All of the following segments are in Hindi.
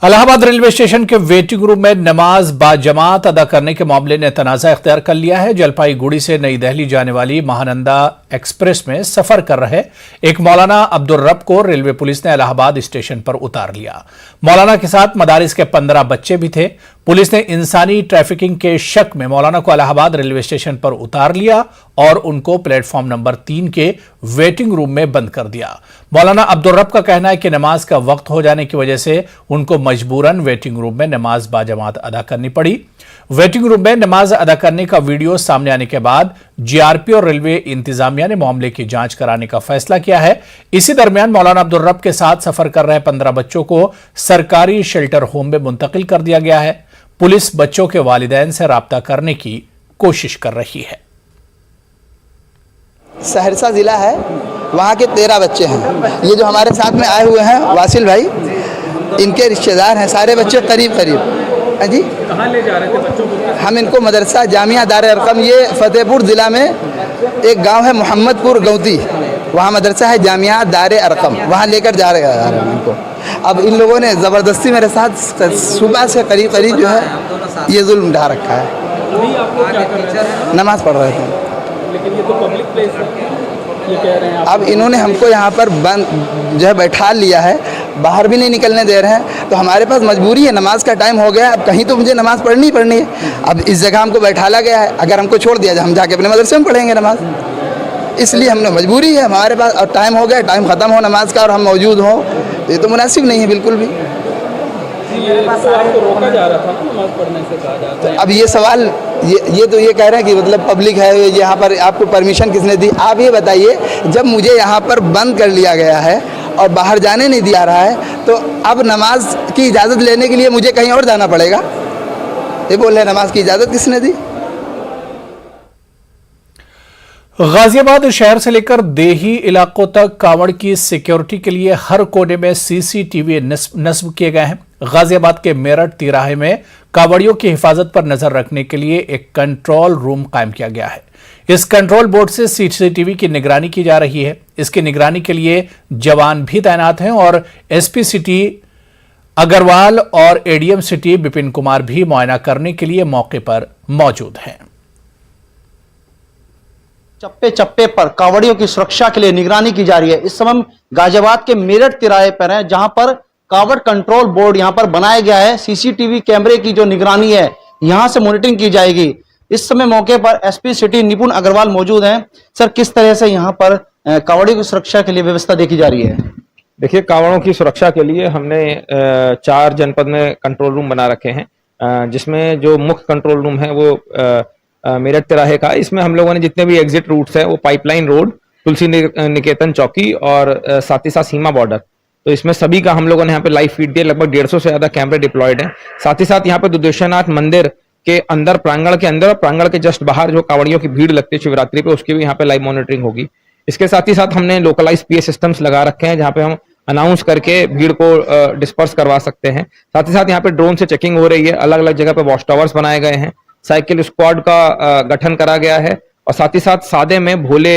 इलाहाबाद रेलवे स्टेशन के वेटिंग रूम में नमाज बाजमात अदा करने के मामले ने तनाज़ा इख्तियार कर लिया है। जलपाईगुड़ी से नई दिल्ली जाने वाली महानंदा एक्सप्रेस में सफर कर रहे एक मौलाना अब्दुल रब को रेलवे पुलिस ने इलाहाबाद स्टेशन पर उतार लिया। मौलाना के साथ मदारिस के 15 बच्चे भी थे। पुलिस ने इंसानी ट्रैफिकिंग के शक में मौलाना को इलाहाबाद रेलवे स्टेशन पर उतार लिया और उनको प्लेटफॉर्म नंबर 3 के वेटिंग रूम में बंद कर दिया। मौलाना अब्दुल रब का कहना है कि नमाज का वक्त हो जाने की वजह से उनको मजबूरन वेटिंग रूम में नमाज बाजमात अदा करनी पड़ी। वेटिंग रूम में नमाज अदा करने का वीडियो सामने आने के बाद जीआरपी और रेलवे इंतजामिया ने मामले की जांच कराने का फैसला किया है। इसी दरमियान मौलाना अब्दुल रब के साथ सफर कर रहे 15 बच्चों को सरकारी शेल्टर होम में मुंतकिल कर दिया गया है। पुलिस बच्चों के वालिदैन से राब्ता करने की कोशिश कर रही है। सहरसा जिला है, वहाँ के 13 बच्चे हैं। ये जो हमारे साथ में आए हुए हैं वासिल भाई, इनके रिश्तेदार हैं। सारे बच्चे करीब जी। कहाँ ले जा रहे थे बच्चों को? हम इनको मदरसा जामिया दारे अरकम, ये फतेहपुर ज़िला में एक गांव है मोहम्मदपुर गौती, वहाँ मदरसा है जामिया दारे अरकम, वहाँ लेकर जा रहे हैं इनको। अब इन लोगों ने ज़बरदस्ती मेरे साथ सुबह से करीब जो है ये जुल्म ढा रखा है। अभी आप लोग क्या कर रहे थे? नमाज पढ़ रहे थे। लेकिन ये तो पब्लिक प्लेस है, ये कह रहे हैं आप। अब इन्होंने हमको यहाँ पर बंद जो है बैठा लिया है, बाहर भी नहीं निकलने दे रहे हैं। तो हमारे पास मजबूरी है, नमाज का टाइम हो गया, अब कहीं तो मुझे नमाज पढ़नी है। अब इस जगह हमको बैठाला गया है, अगर हमको छोड़ दिया जाए हम जाके अपने मदरसे में पढ़ेंगे नमाज, इसलिए हमने मजबूरी है हमारे पास। और टाइम हो गया, टाइम ख़त्म हो नमाज का और हम मौजूद हों, ये तो मुनासिब नहीं है बिल्कुल भी। तो आपको रोका जा रहा था ना नमाज पढ़ने से, कहा जाता है। अब ये सवाल ये कह रहे हैं कि मतलब पब्लिक है यहाँ पर, आपको परमिशन किसने दी? आप ये बताइए, जब मुझे यहाँ पर बंद कर लिया गया है और बाहर जाने नहीं दिया रहा है, तो अब नमाज की इजाज़त लेने के लिए मुझे कहीं और जाना पड़ेगा? ये बोल रहे हैं नमाज की इजाज़त किसने दी? गाजियाबाद शहर से लेकर देही इलाकों तक कांवड़ की सिक्योरिटी के लिए हर कोने में सीसीटीवी नस्ब किए गए हैं। गाजियाबाद के मेरठ तिराहे में कांवड़ियों की हिफाजत पर नजर रखने के लिए एक कंट्रोल रूम कायम किया गया है। इस कंट्रोल बोर्ड से सीसीटीवी की निगरानी की जा रही है। इसकी निगरानी के लिए जवान भी तैनात हैं और एसपी सिटी अग्रवाल और एडीएम सिटी विपिन कुमार भी मुआयना करने के लिए मौके पर मौजूद हैं। चप्पे चप्पे पर कांवड़ियों की सुरक्षा के लिए निगरानी की जा रही है। इस समय गाजियाबाद के मेरठ तिराहे पर है, जहां पर कांवड़ कंट्रोल बोर्ड यहां पर बनाया गया है। सीसीटीवी कैमरे की जो निगरानी है यहां से मॉनिटरिंग की जाएगी। इस समय मौके पर एसपी सिटी निपुण अग्रवाल मौजूद हैं। सर, किस तरह से यहां पर कांवड़ियों की सुरक्षा के लिए व्यवस्था देखी जा रही है? देखिए, कांवड़ों की सुरक्षा के लिए हमने 4 जनपद में कंट्रोल रूम बना रखे हैं, जिसमें जो मुख्य कंट्रोल रूम है वो मेरठ तिराहे का। इसमें हम लोगों ने जितने भी एग्जिट रूट्स हैं वो पाइपलाइन रोड, तुलसी निकेतन चौकी और साथ ही साथ सीमा बॉर्डर, तो इसमें सभी का हम लोगों ने यहाँ पे लाइव फीड दिया। लगभग 150 से ज्यादा कैमरे डिप्लॉयड हैं। साथ ही साथ यहाँ पे दुधेश्वरनाथ मंदिर के अंदर, प्रांगण के अंदर और प्रांगण के जस्ट बाहर जो कांवड़ियों की भीड़ लगती है शिवरात्रि पे, उसकी भी यहाँ पे लाइव मॉनिटरिंग होगी। इसके साथ ही साथ हमने लोकलाइज पीए सिस्टम्स लगा रखे हैं, जहाँ पे हम अनाउंस करके भीड़ को डिस्पर्स करवा सकते हैं। साथ ही साथ यहाँ पे ड्रोन से चेकिंग हो रही है। अलग अलग जगह पे वॉच टावर्स बनाए गए हैं। साइकिल स्क्वाड का गठन करा गया है और साथ ही साथ सादे में भोले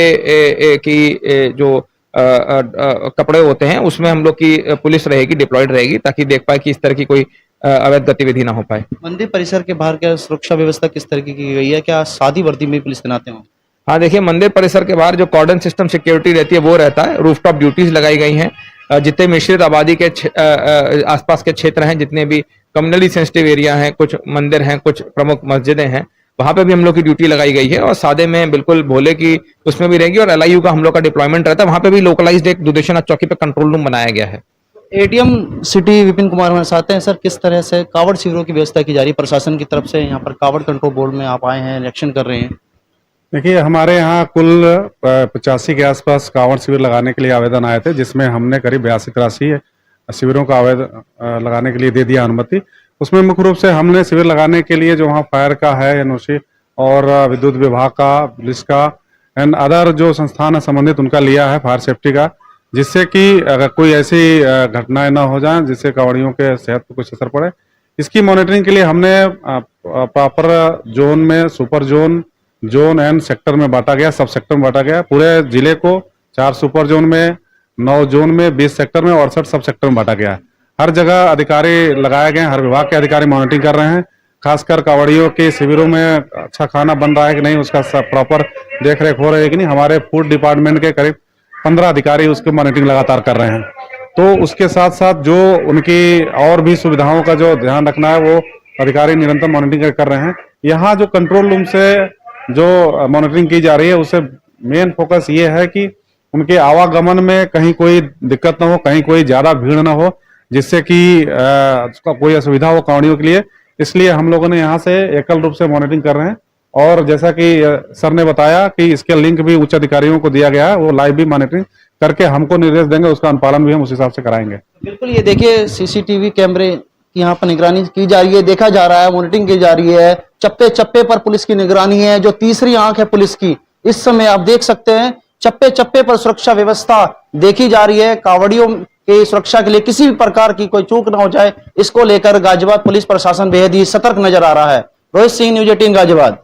की जो कपड़े होते हैं उसमें हम लोग की पुलिस रहेगी, डिप्लॉयड रहेगी, ताकि देख पाए कि इस तरह की कोई अवैध गतिविधि ना हो पाए। मंदिर परिसर के बाहर क्या सुरक्षा व्यवस्था किस तरीके की गई है? क्या सादी वर्दी में पुलिस तैनात है? हाँ, देखिए, मंदिर परिसर के बाहर जो कॉर्डन सिस्टम सिक्योरिटी रहती है वो रहता है। रूफटॉप ड्यूटीज लगाई गई हैं। जितने मिश्रित आबादी के आसपास के क्षेत्र हैं, जितने भी कम्युनली सेंसिटिव एरिया हैं, कुछ मंदिर हैं, कुछ प्रमुख मस्जिदें हैं, वहां पे भी हम लोग की ड्यूटी लगाई गई है। और सादे में बिल्कुल भोले की उसमें भी रहेगी और एलआईयू का हम लोग का डिप्लॉयमेंट रहता है। वहां पे भी लोकलाइज्ड एक दुधेश्वरनाथ चौकी पे कंट्रोल रूम बनाया गया है। एडीएम सिटी विपिन कुमार हमारे साथ हैं। सर, किस तरह से कांवड़ शिविरों की व्यवस्था की जा रही है प्रशासन की तरफ से? यहाँ पर कांवड़ कंट्रोल बोर्ड में आप आए हैं, इलेक्शन कर रहे हैं। देखिए, हमारे यहाँ कुल 85 के आसपास कांवड़ शिविर लगाने के लिए आवेदन आए थे, जिसमें हमने करीब 82-83 शिविरों का आवेदन लगाने के लिए दे दिया अनुमति। उसमें मुख्य रूप से हमने शिविर लगाने के लिए जो वहाँ फायर का है एनओसी और विद्युत विभाग का, पुलिस का एंड अदर जो संस्थान है संबंधित उनका लिया है, फायर सेफ्टी का, जिससे कि अगर कोई ऐसी घटनाएं ना हो जाएं जिससे कांवड़ियों के सेहत पर कुछ असर पड़े। इसकी मॉनिटरिंग के लिए हमने प्रॉपर जोन में, सुपर जोन एंड सेक्टर में बांटा गया, सब सेक्टर में बांटा गया। पूरे जिले को 4 सुपर जोन में, 9 जोन में, 20 सेक्टर में और 68 सब सेक्टर में बांटा गया है। हर जगह अधिकारी लगाए गए हैं, हर विभाग के अधिकारी मॉनिटरिंग कर रहे हैं। खासकर कांवड़ियों के शिविरों में अच्छा खाना बन रहा है कि नहीं, उसका प्रॉपर देख रेख हो रही है कि नहीं। हमारे फूड डिपार्टमेंट के करीब 15 अधिकारी उसकी मॉनिटरिंग लगातार कर रहे हैं। तो उसके साथ साथ जो उनकी और भी सुविधाओं का जो ध्यान रखना है वो अधिकारी निरंतर मॉनिटरिंग कर रहे हैं। यहाँ जो कंट्रोल रूम से जो मॉनिटरिंग की जा रही है उससे मेन फोकस ये है कि उनके आवागमन में कहीं कोई दिक्कत ना हो, कहीं कोई ज्यादा भीड़ ना हो, जिससे कि कोई असुविधा हो कांवड़ियों के लिए। इसलिए हम लोगों ने यहाँ से एकल रूप से मॉनिटरिंग कर रहे हैं। और जैसा कि सर ने बताया कि इसके लिंक भी उच्च अधिकारियों को दिया गया है, वो लाइव भी मॉनिटरिंग करके हमको निर्देश देंगे, उसका अनुपालन भी हम उस हिसाब से कराएंगे। बिल्कुल, ये देखिए सीसीटीवी कैमरे की यहाँ पर निगरानी की जा रही है, देखा जा रहा है, मॉनिटरिंग की जा रही है। चप्पे चप्पे पर पुलिस की निगरानी है, जो तीसरी आंख है पुलिस की। इस समय आप देख सकते हैं चप्पे चप्पे पर सुरक्षा व्यवस्था देखी जा रही है। कांवड़ियों की सुरक्षा के लिए किसी भी प्रकार की कोई चूक ना हो जाए, इसको लेकर गाजियाबाद पुलिस प्रशासन बेहद ही सतर्क नजर आ रहा है। रोहित सिंह, न्यूज 18 गाजियाबाद।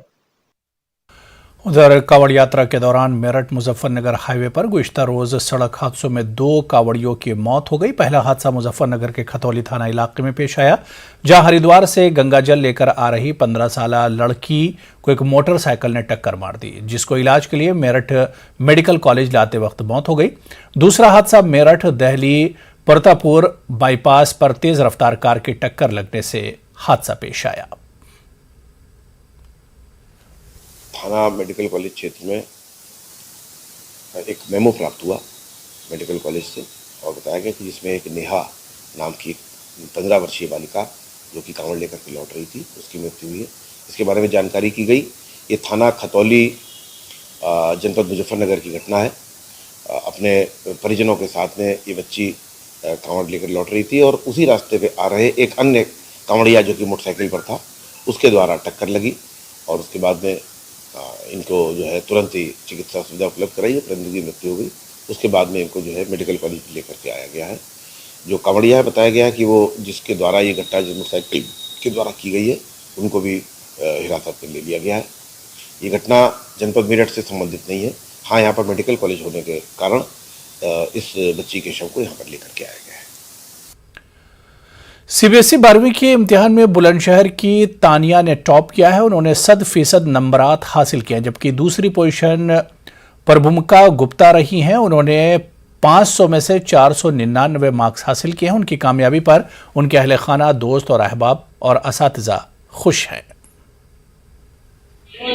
उधर कांवड़ यात्रा के दौरान मेरठ मुजफ्फरनगर हाईवे पर गुज़िश्ता रोज सड़क हादसों में 2 कांवड़ियों की मौत हो गई। पहला हादसा मुजफ्फरनगर के खतौली थाना इलाके में पेश आया, जहां हरिद्वार से गंगाजल लेकर आ रही 15 साल लड़की को एक मोटरसाइकिल ने टक्कर मार दी, जिसको इलाज के लिए मेरठ मेडिकल कॉलेज लाते वक्त मौत हो गई। दूसरा हादसा मेरठ दहली परतापुर बाईपास पर तेज रफ्तार कार की टक्कर लगने से हादसा पेश आया। थाना मेडिकल कॉलेज क्षेत्र में एक मेमो प्राप्त हुआ मेडिकल कॉलेज से, और बताया गया कि जिसमें एक नेहा नाम की 15 वर्षीय बालिका जो कि कांवड़ लेकर के लौट रही थी, उसकी मृत्यु हुई है। इसके बारे में जानकारी की गई। ये थाना खतौली जनपद मुजफ्फरनगर की घटना है। अपने परिजनों के साथ में ये बच्ची कांवड़ लेकर लौट रही थी और उसी रास्ते पे आ रहे एक अन्य कांवड़िया जो कि मोटरसाइकिल पर था, उसके द्वारा टक्कर लगी और उसके बाद में इनको जो है तुरंत ही चिकित्सा सुविधा उपलब्ध कराई है, परंतु की मृत्यु हो गई। उसके बाद में इनको जो है मेडिकल कॉलेज लेकर के आया गया है। जो कांवड़िया है, बताया गया है कि वो जिसके द्वारा ये घटना जिस मोटरसाइकिल के द्वारा की गई है, उनको भी हिरासत में ले लिया गया है। ये घटना जनपद मेरठ से संबंधित नहीं है। हाँ, यहाँ पर मेडिकल कॉलेज होने के कारण इस बच्ची के शव को यहाँ पर लेकर के आया गया है। सीबीएसई 12वीं के इम्तिहान में बुलंदशहर की तानिया ने टॉप किया है। उन्होंने 100% नंबरात हासिल किए, जबकि दूसरी पोजीशन पर भूमिका गुप्ता रही हैं। उन्होंने 500 में से 499 मार्क्स हासिल किए हैं। उनकी कामयाबी पर उनके अहले खाना, दोस्त और अहबाब और असातिज़ा खुश हैं।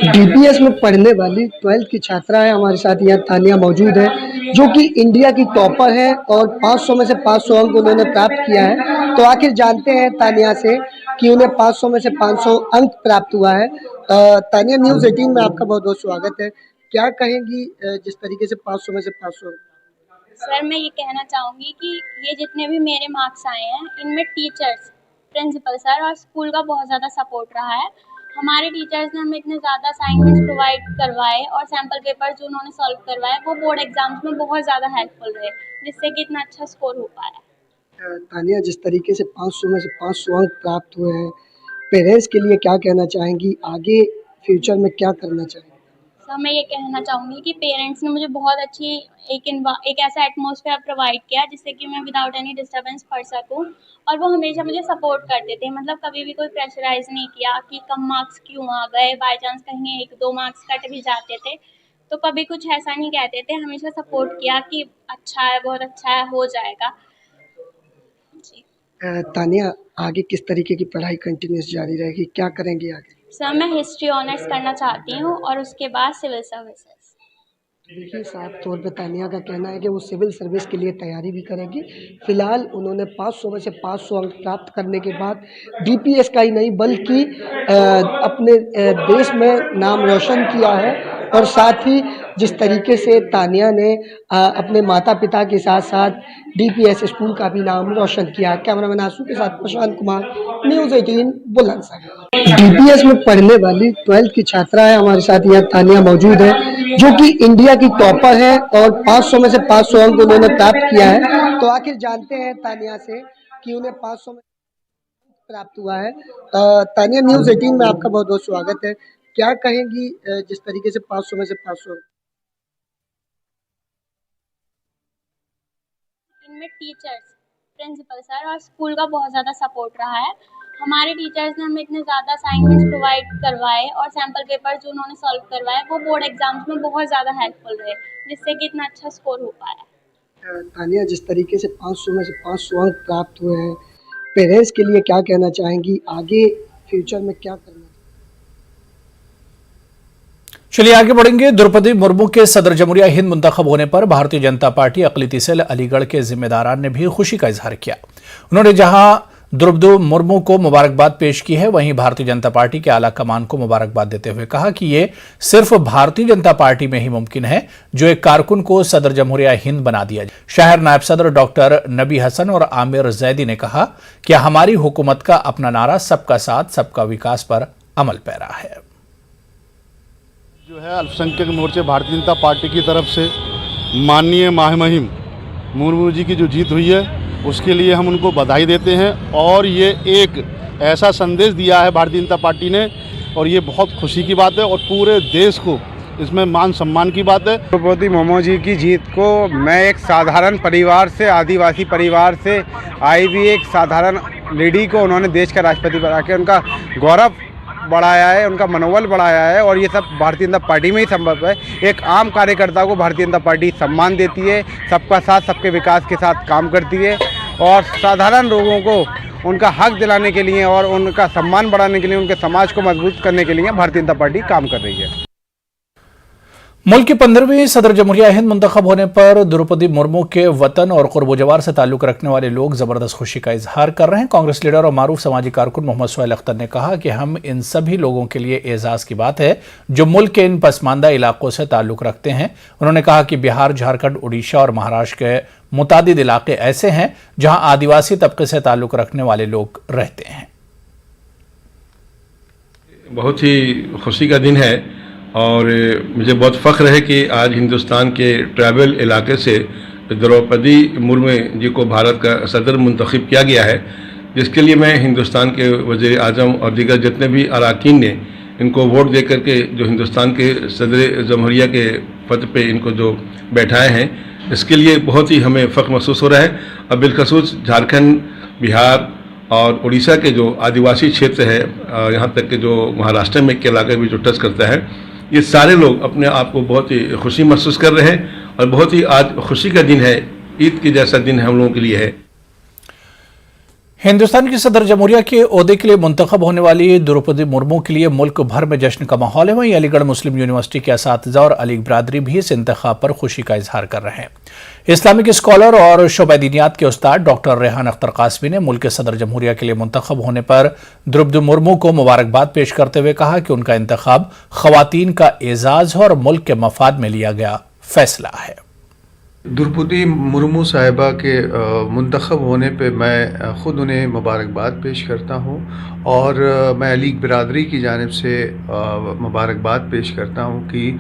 डीपीएस में पढ़ने वाली 12th की छात्रा है हमारे साथ यहाँ तानिया मौजूद है, जो कि इंडिया की टॉपर है और 500 में से 500 अंक उन्होंने प्राप्त किया है। तो आखिर जानते हैं तानिया से कि उन्हें 500 में से 500 अंक प्राप्त हुआ है। तानिया, न्यूज़ 18 में आपका बहुत बहुत स्वागत है। क्या कहेंगी जिस तरीके से 500 में से 500 अंक? सर, मैं ये कहना चाहूँगी कि ये जितने भी मेरे मार्क्स आए हैं, इनमें टीचर्स, प्रिंसिपल सर और स्कूल का बहुत ज़्यादा सपोर्ट रहा है। हमारे टीचर्स ने हमें इतने ज़्यादा असाइनमेंट्स प्रोवाइड करवाए और सैम्पल पेपर जो उन्होंने सॉल्व करवाए वो बोर्ड एग्जाम्स में बहुत ज़्यादा हेल्पफुल रहे, जिससे कि इतना अच्छा स्कोर हो पाया। तानिया, जिस तरीके से 500 में से 500 अंक प्राप्त हुए हैं, पेरेंट्स के लिए क्या कहना चाहेंगी? आगे फ्यूचर में क्या करना चाहेंगे? सर, मैं ये कहना चाहूँगी कि पेरेंट्स ने मुझे बहुत अच्छी एक ऐसा एटमॉस्फेयर प्रोवाइड किया जिससे कि मैं विदाउट एनी डिस्टर्बेंस पढ़ सकूँ, और वो हमेशा मुझे सपोर्ट करते थे। मतलब कभी भी कोई प्रेशराइज़ नहीं किया कि कम मार्क्स क्यों आ गए, बाय चांस कहीं 1-2 मार्क्स कट भी जाते थे तो कभी कुछ ऐसा नहीं कहते थे, हमेशा सपोर्ट किया कि अच्छा है, बहुत अच्छा है, हो जाएगा। जी तानिया, आगे किस तरीके की पढ़ाई कंटिन्यूस जारी रहेगी? क्या करेंगी आगे? सर, मैं हिस्ट्री ऑनर्स करना चाहती हूँ और उसके बाद सिविल सर्विसेज। देखिए, साफ तौर पे तानिया का कहना है कि वो सिविल सर्विस के लिए तैयारी भी करेगी। फिलहाल उन्होंने 500 में से 500 अंक प्राप्त करने के बाद डीपीएस का ही नहीं बल्कि अपने देश में नाम रोशन किया है, और साथ ही जिस तरीके से तानिया ने अपने माता पिता के साथ साथ डीपीएस स्कूल का भी नाम रोशन किया। कैमरामैन आंसू के साथ प्रशांत कुमार, न्यूज़ 18 बुलंदशहर। डीपीएस में पढ़ने वाली 12th की छात्रा है हमारे साथ यहाँ तानिया मौजूद है, जो कि इंडिया की टॉपर है और 500 में से 500 अंक उन्होंने प्राप्त किया है। तो आखिर जानते हैं तानिया से कि उन्हें 500 में प्राप्त हुआ है। तानिया, न्यूज़ 18 में आपका बहुत बहुत स्वागत है। क्या कहेंगी जिस तरीके से 500 में से 500? इनमें टीचर्स, प्रिंसिपल सर और स्कूल का बहुत ज़्यादा सपोर्ट रहा है। हमारे टीचर्स ने हमें इतने ज़्यादा असाइनमेंट्स प्रोवाइड करवाए और सैम्पल पेपर जो उन्होंने सॉल्व करवाए वो बोर्ड एग्जाम्स में बहुत ज़्यादा हेल्पफुल रहे, जिससे कि इतना अच्छा स्कोर हो पाया। तानिया, जिस तरीके से 500 में से 500 अंक प्राप्त हुए हैं, पेरेंट्स के लिए क्या कहना चाहेंगी, आगे फ्यूचर में क्या करना? चलिए आगे बढ़ेंगे। द्रौपदी मुर्मू के सदर जमहूरिया हिंद मुंतखब होने पर भारतीय जनता पार्टी अक़लियती सेल अलीगढ़ के जिम्मेदारान ने भी खुशी का इजहार किया। उन्होंने जहां द्रौपदी मुर्मू को मुबारकबाद पेश की है, वहीं भारतीय जनता पार्टी के आला कमान को मुबारकबाद देते हुए कहा कि ये सिर्फ भारतीय जनता पार्टी में ही मुमकिन है जो एक कारकुन को सदर जमहूरिया हिंद बना दिया। शहर नायब सदर डॉक्टर नबी हसन और आमिर जैदी ने कहा कि हमारी हुकूमत का अपना नारा सबका साथ सबका विकास पर अमल पैरा है। जो है अल्पसंख्यक मोर्चे भारतीय जनता पार्टी की तरफ से माननीय माहिम मुर्मू जी की जो जीत हुई है उसके लिए हम उनको बधाई देते हैं और ये एक ऐसा संदेश दिया है भारतीय जनता पार्टी ने और ये बहुत खुशी की बात है और पूरे देश को इसमें मान सम्मान की बात है। द्रौपदी मुर्मू जी की जीत को मैं एक साधारण परिवार से, आदिवासी परिवार से आई हुई एक साधारण लेडी को उन्होंने देश का राष्ट्रपति बना के उनका गौरव बढ़ाया है, उनका मनोबल बढ़ाया है और ये सब भारतीय जनता पार्टी में ही संभव है। एक आम कार्यकर्ता को भारतीय जनता पार्टी सम्मान देती है, सबका साथ सबके विकास के साथ काम करती है और साधारण लोगों को उनका हक दिलाने के लिए और उनका सम्मान बढ़ाने के लिए, उनके समाज को मजबूत करने के लिए भारतीय जनता पार्टी काम कर रही है। मुल्क की 15वीं सदर जमहूरिया हिंद मुंतखब होने पर द्रौपदी मुर्मू के वतन और कुर्ब-ओ-जवार से ताल्लुक रखने वाले लोग जबरदस्त खुशी का इजहार कर रहे हैं। कांग्रेस लीडर और मारूफ समाजी कारकुन मोहम्मद सुहैल अख्तर ने कहा कि हम इन सभी लोगों के लिए एजाज की बात है जो मुल्क के इन पसमानदा इलाकों से ताल्लुक रखते हैं। उन्होंने कहा कि बिहार, झारखंड, उड़ीसा और महाराष्ट्र के मुतादिद इलाके ऐसे हैं जहां आदिवासी तबके से ताल्लुक रखने वाले लोग रहते हैं। बहुत ही खुशी का दिन है और मुझे बहुत फ़ख्र है कि आज हिंदुस्तान के ट्राइबल इलाके से द्रौपदी मुर्मू जी को भारत का सदर मुंतखब किया गया है, जिसके लिए मैं हिंदुस्तान के वज़ीर आज़म और दीगर जितने भी अरकान ने इनको वोट दे करके जो हिंदुस्तान के सदर जमहूरिया के पद पे इनको जो बैठाए हैं, इसके लिए बहुत ही हमें फ़ख्र महसूस हो रहा है। अब बिलखसूस झारखंड, बिहार और उड़ीसा के जो आदिवासी क्षेत्र है, यहाँ तक के जो महाराष्ट्र में के इलाके भी जो टच करता है, ये सारे लोग अपने आप को बहुत ही खुशी महसूस कर रहे हैं और बहुत ही आज खुशी का दिन है, ईद के जैसा दिन हम लोगों के लिए है। हिंदुस्तान की सदर जमहूरिया के ओहदे के लिए मुंतखब होने वाली द्रौपदी मुर्मू के लिए मुल्क भर में जश्न का माहौल है। वहीं अलीगढ़ मुस्लिम यूनिवर्सिटी के असातिज़ा और अलीग बरादरी भी इस इंतखाब पर खुशी का इजहार कर रहे हैं। इस्लामिक स्कॉलर और शोबा दीनियात के उस्ताद डॉक्टर रेहान अख्तर कासमी ने मुल्क के सदर जमहूरिया के लिए मुंतखब होने पर द्रौपदी मुर्मू को मुबारकबाद पेश करते हुए कहा कि उनका इंतखाब ख़वातीन का एजाज़ है और मुल्क के मफाद में लिया गया फैसला है। द्रौपदी मुर्मू साहिबा के मुंतखब होने पे मैं ख़ुद उन्हें मुबारकबाद पेश करता हूँ और मैं अलीग बरादरी की जानिब से मुबारकबाद पेश करता हूँ कि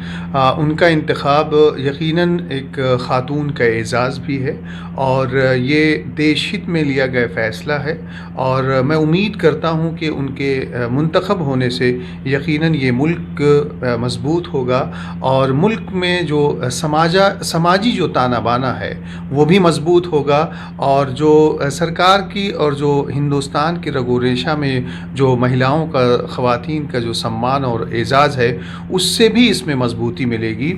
उनका इंतखाब यकीनन एक ख़ातून का एज़ाज़ भी है और ये देश हित में लिया गया फ़ैसला है और मैं उम्मीद करता हूँ कि उनके मुंतखब होने से यकीनन ये मुल्क मज़बूत होगा और मुल्क में जो समाजी जो ताना बाना है वो भी मजबूत होगा और जो सरकार की और जो हिंदुस्तान की रगो रेशा में जो महिलाओं का, ख़वातीन का जो सम्मान और एजाज़ है, उससे भी इसमें मजबूती मिलेगी।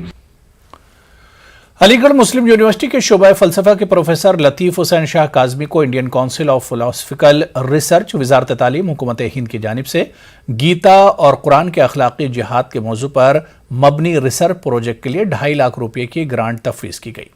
अलीगढ़ मुस्लिम यूनिवर्सिटी के शोबा फ़लसफ़ा के प्रोफेसर लतीफ़ हुसैन शाह काज़मी को Indian Council of Philosophical research वज़ारत तालीम हुकूमत हिंद की जानिब से गीता और कुरान के अखलाकी जिहाद के मौजू पर मबनी रिसर्च प्रोजेक्ट के लिए 2.5 लाख रुपये की ग्रांट तफवीज़ की गई।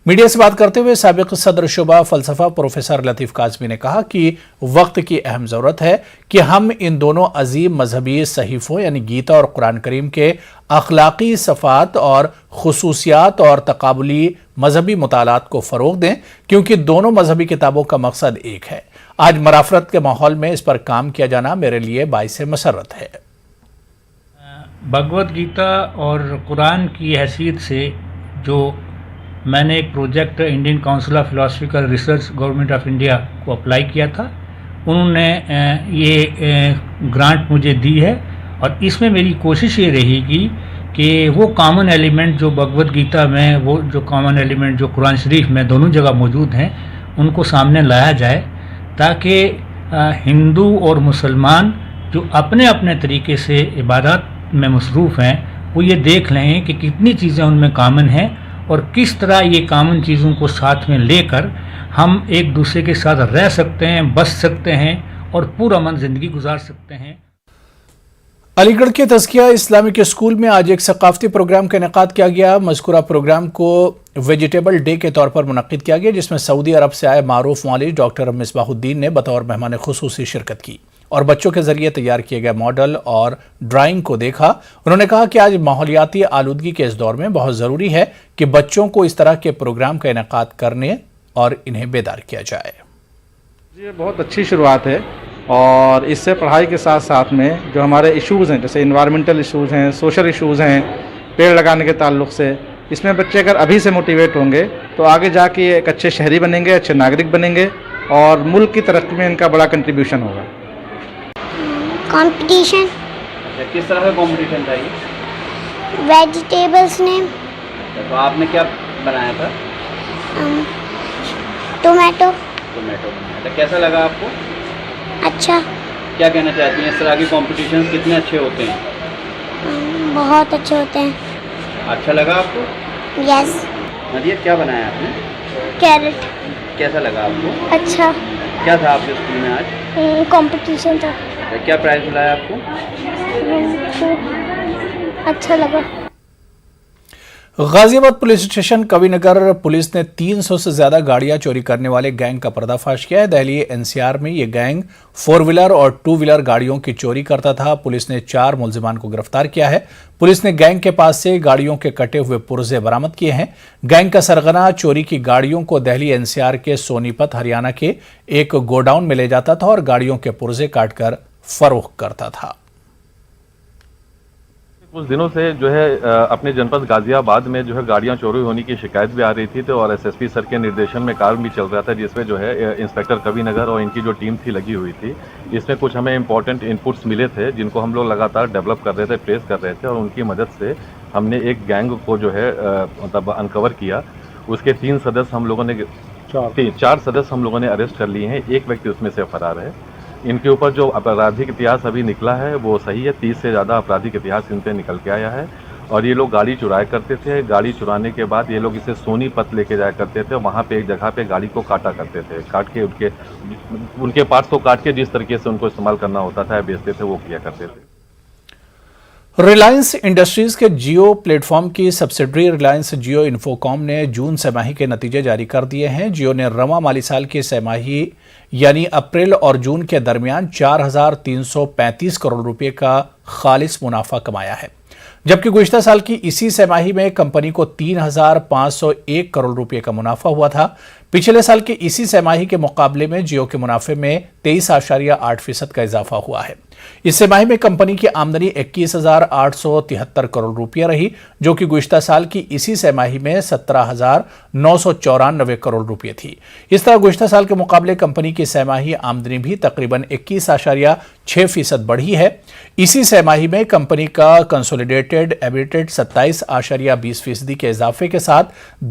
मीडिया से बात करते हुए साबिक़ सदर शोबा फ़लसफ़ा प्रोफेसर लतीफ़ काज़मी ने कहा कि वक्त की अहम ज़रूरत है कि हम इन दोनों अजीम मजहबी सहीफ़ों यानी गीता और कुरान करीम के अखलाकी सफ़ात और खुसूसियात और तकाबुली मजहबी मुतालात को फ़रोग़ दें, क्योंकि दोनों मजहबी किताबों का मकसद एक है। आज मराफरत के माहौल में इस पर काम किया जाना मेरे लिए बाइस मसरत है। भगवत गीता और कुरान की हैसियत से जो मैंने एक project Indian Council of Philosophical Research Government of India को अप्लाई किया था, उन्होंने ये ग्रांट मुझे दी है और इसमें मेरी कोशिश ये रहेगी कि वो कॉमन एलिमेंट जो भगवत गीता में, वो जो कॉमन एलिमेंट जो कुरान शरीफ में दोनों जगह मौजूद हैं, उनको सामने लाया जाए, ताकि हिंदू और मुसलमान जो अपने अपने तरीके से इबादत में मसरूफ़ हैं वो ये देख लें कि कितनी चीज़ें उनमें कामन हैं और किस तरह ये कामन चीज़ों को साथ में लेकर हम एक दूसरे के साथ रह सकते हैं, बस सकते हैं और पुरअमन ज़िंदगी गुजार सकते हैं। अलीगढ़ के तज़किया इस्लामिक स्कूल में आज एक सकाफ़ती प्रोग्राम का इनेकाद किया गया। मज़कूरा प्रोग्राम को वेजिटेबल डे के तौर पर मुनक़्क़िद किया गया, जिसमें सऊदी अरब से आए मारूफ मौलवी डॉक्टर मिसबाहुद्दीन ने बतौर मेहमान खुसूसी शिरकत की और बच्चों के जरिए तैयार किए गए मॉडल और ड्राइंग को देखा। उन्होंने कहा कि आज माहौलियाती आलूदगी के इस दौर में बहुत ज़रूरी है कि बच्चों को इस तरह के प्रोग्राम का इनेकाद करने और इन्हें बेदार किया जाए। ये बहुत अच्छी शुरुआत है और इससे पढ़ाई के साथ साथ में जो हमारे इश्यूज़ हैं, जैसे इन्वायरमेंटल इश्यूज़ हैं, सोशल इश्यूज़ हैं, पेड़ लगाने के ताल्लुक़ से, इसमें बच्चे अगर अभी से मोटिवेट होंगे तो आगे जाके एक अच्छे शहरी बनेंगे, अच्छे नागरिक बनेंगे और मुल्क की तरक्की में इनका बड़ा कंट्रीब्यूशन होगा। कंपटीशन। किस तरह का कंपटीशन था ये? Vegetables name. तो आपने क्या बनाया था? टोमेटो। टोमेटो बनाया था। कैसा लगा आपको? अच्छा। क्या कहना चाहती हैं, इस तरह के कॉम्पिटिशन कितने अच्छे होते हैं? बहुत अच्छे होते हैं। अच्छा लगा आपको? यस। नदिया, क्या बनाया आपने? कैरेट। कैसा लगा आपको? अच्छा। क्या था आपके स्कूल में आज? कंपटीशन था। क्या प्राइज मिला आपको? अच्छा लगा। Ghaziabad police station Kavi Nagar police ने 300 से ज्यादा गाड़ियां चोरी करने वाले गैंग का पर्दाफाश किया है। दिल्ली एनसीआर में यह गैंग 4 व्हीलर और 2 व्हीलर गाड़ियों की चोरी करता था। पुलिस ने 4 मुलजिमान को गिरफ्तार किया है। पुलिस ने गैंग के पास से गाड़ियों के कटे हुए पुर्जे बरामद किए हैं। गैंग का सरगना चोरी की गाड़ियों को दिल्ली एनसीआर के सोनीपत हरियाणा के एक गोडाउन में ले जाता था और गाड़ियों के पुर्जे काटकर फरोख्त करता था। कुछ दिनों से जो है अपने जनपद गाजियाबाद में जो है गाड़ियां चोरी होने की शिकायत भी आ रही थी, तो और एसएसपी सर के निर्देशन में कार्य भी चल रहा था, जिसमें जो है इंस्पेक्टर कविनगर और इनकी जो टीम थी लगी हुई थी। इसमें कुछ हमें इंपॉर्टेंट इनपुट्स मिले थे जिनको हम लोग लगातार डेवलप कर रहे थे, ट्रेस कर रहे थे और उनकी मदद से हमने एक गैंग को जो है मतलब अनकवर किया। उसके 3 सदस्य हम लोगों ने 4 सदस्य हम लोगों ने अरेस्ट कर लिए हैं। एक व्यक्ति उसमें से फरार है। इनके ऊपर जो आपराधिक इतिहास अभी निकला है वो सही है। 30 से ज़्यादा आपराधिक इतिहास इनसे निकल के आया है और ये लोग गाड़ी चुराया करते थे। गाड़ी चुराने के बाद ये लोग इसे सोनीपत लेके जाया करते थे और वहाँ पे एक जगह पे गाड़ी को काटा करते थे। काट के उनके पार्ट्स को काट के जिस तरीके से उनको इस्तेमाल करना होता था, बेचते थे, वो किया करते थे। रिलायंस इंडस्ट्रीज के जियो प्लेटफॉर्म की सब्सिडरी रिलायंस जियो इन्फोकॉम ने जून छमाही के नतीजे जारी कर दिए हैं। जियो ने रवां माली साल की छमाही यानी अप्रैल और जून के दरमियान 4,335 करोड़ रुपए का खालिस मुनाफा कमाया है, जबकि गुज़िश्ता साल की इसी छमाही में कंपनी को 3,501 करोड़ रुपए का मुनाफा हुआ था। पिछले साल के इसी छमाही के मुकाबले में जियो के मुनाफे में 23.8% का इजाफा हुआ है। इस छमाही में कंपनी की आमदनी 21,873 करोड़ रुपया रही, जो कि गुज़िश्ता साल की इसी छमाही में 17,994 करोड़ रुपये थी। इस तरह गुज़िश्ता साल के मुकाबले कंपनी की छमाही आमदनी भी तकरीबन 21.6% बढ़ी है। इसी छमाही में कंपनी का कंसोलिडेटेड एबिटेड 27.20% के इजाफे के साथ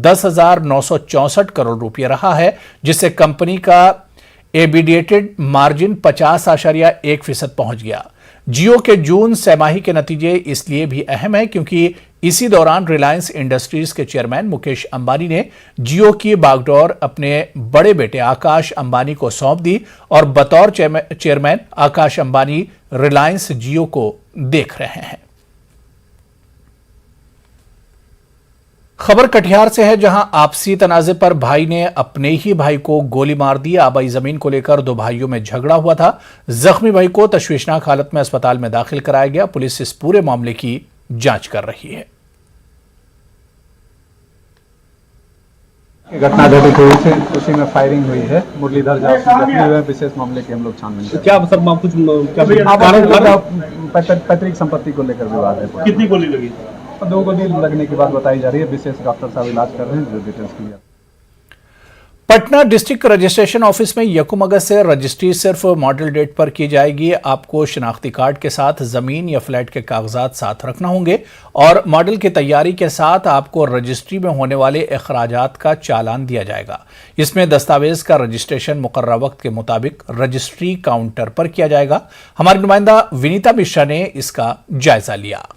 10,964 करोड़ रुपये रहा है, जिससे कंपनी का एबिडेटेड मार्जिन 50.1% पहुंच गया। जियो के जून छमाही के नतीजे इसलिए भी अहम है क्योंकि इसी दौरान रिलायंस इंडस्ट्रीज के चेयरमैन मुकेश अंबानी ने जियो की बागडोर अपने बड़े बेटे आकाश अंबानी को सौंप दी और बतौर चेयरमैन आकाश अंबानी रिलायंस जियो को देख रहे हैं। खबर कटिहार से है, जहां आपसी तनाजे पर भाई ने अपने ही भाई को गोली मार दी। आबाई जमीन को लेकर 2 भाइयों में झगड़ा हुआ था। जख्मी भाई को तशवीशनाक हालत में अस्पताल में दाखिल कराया गया। पुलिस इस पूरे मामले की जांच कर रही है। घटना घटित हुई थी, उसी में फायरिंग हुई है। मुरलीधर जख्मी हुए, विशेष मामले की हम लोग छानबीन कर रहे हैं। क्या सब कुछ पैतृक संपत्ति को लेकर विवाद है। कितनी गोली लगी? 2 गोली लगने की बात बताई जा रही है। विशेष डॉक्टर साहब इलाज कर रहे हैं, जो details clear. Patna district registration office में 1 अगस्त से रजिस्ट्री सिर्फ मॉडल डेट पर की जाएगी। आपको शिनाख्ती कार्ड के साथ जमीन या फ्लैट के कागजात साथ रखना होंगे और मॉडल की तैयारी के साथ आपको रजिस्ट्री में होने वाले अखराजात का चालान दिया जाएगा। इसमें दस्तावेज का रजिस्ट्रेशन मुकर्रर वक्त के मुताबिक रजिस्ट्री काउंटर पर किया जाएगा। हमारी नुमाइंदा विनीता मिश्रा ने इसका जायजा लिया।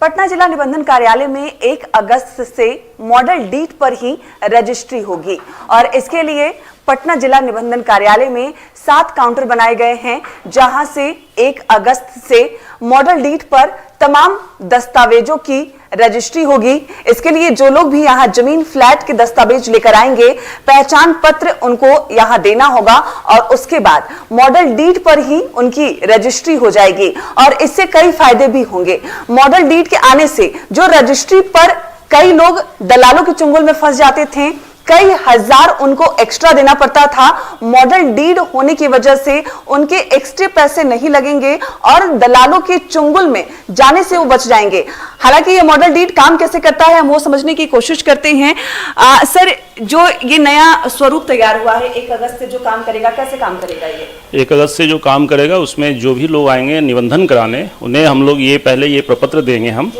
पटना जिला निबंधन कार्यालय में 1 अगस्त से मॉडल डीड पर ही रजिस्ट्री होगी और इसके लिए पटना जिला निबंधन कार्यालय में 7 काउंटर बनाए गए हैं, जहां से 1 अगस्त से मॉडल डीड पर तमाम दस्तावेजों की रजिस्ट्री होगी। इसके लिए जो लोग भी यहां जमीन फ्लैट के दस्तावेज लेकर आएंगे, पहचान पत्र उनको यहां देना होगा और उसके बाद मॉडल डीड पर ही उनकी रजिस्ट्री हो जाएगी और इससे कई फायदे भी होंगे। मॉडल डीड के आने से जो रजिस्ट्री पर कई लोग दलालों के चुंगल में फंस जाते थे, कई हजार उनको एक्स्ट्रा देना पड़ता था, मॉडल डीड होने की वजह से उनके एक्स्ट्रा पैसे नहीं लगेंगे और दलालों के चुंगल में जाने से वो बच जाएंगे। हालांकि ये मॉडल डीड काम कैसे करता है हम वो समझने की कोशिश करते हैं। सर, जो ये नया स्वरूप तैयार हुआ है 1 अगस्त से जो काम करेगा, कैसे काम करेगा ये? 1 अगस्त से जो काम करेगा उसमें जो भी लोग आएंगे निबंधन कराने, उन्हें हम लोग ये पहले ये प्रपत्र देंगे, हम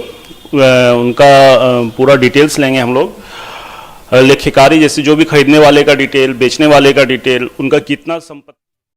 उनका पूरा डिटेल्स लेंगे हम लोग, लेखिकारी जैसे जो भी खरीदने वाले का डिटेल, बेचने वाले का डिटेल, उनका कितना संपत्ति